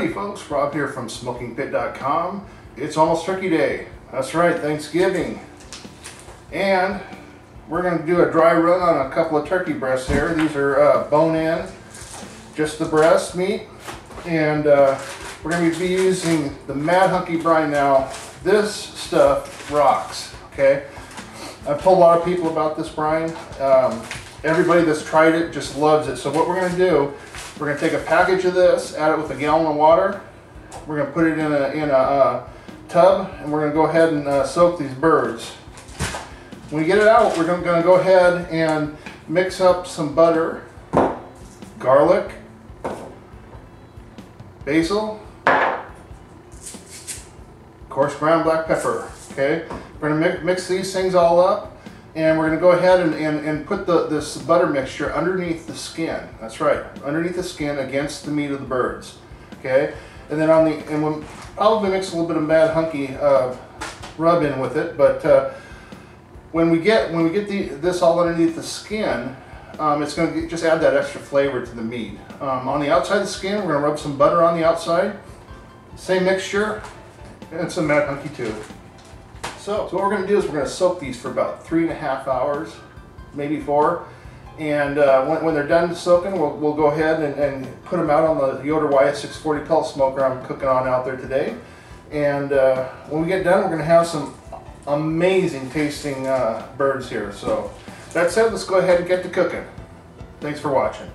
Howdy folks, Rob here from SmokingPit.com. It's almost Turkey Day. That's right, Thanksgiving. And we're going to do a dry run on a couple of turkey breasts here. These are bone-in, just the breast meat. And we're going to be using the Mad Hunky brine now. This stuff rocks, okay? I've told a lot of people about this brine. Everybody that's tried it just loves it. So what we're going to do, we're going to take a package of this, add it with a gallon of water. We're going to put it in a tub, and we're going to go ahead and soak these birds. When we get it out, we're going to go ahead and mix up some butter, garlic, basil, of course ground black pepper. Okay, we're going to mix these things all up. And we're going to go ahead and put this butter mixture underneath the skin. That's right, underneath the skin against the meat of the birds. Okay, and then we'll probably mix a little bit of Mad Hunky rub in with it. But when we get this all underneath the skin, it's going to just add that extra flavor to the meat. On the outside of the skin, we're going to rub some butter on the outside. Same mixture, and some Mad Hunky too. So what we're going to do is we're going to soak these for about 3.5 hours, maybe 4. And when they're done soaking, we'll go ahead and put them out on the Yoder YS640 pellet smoker I'm cooking on out there today. And when we get done, we're going to have some amazing tasting birds here. So that said, let's go ahead and get to cooking. Thanks for watching.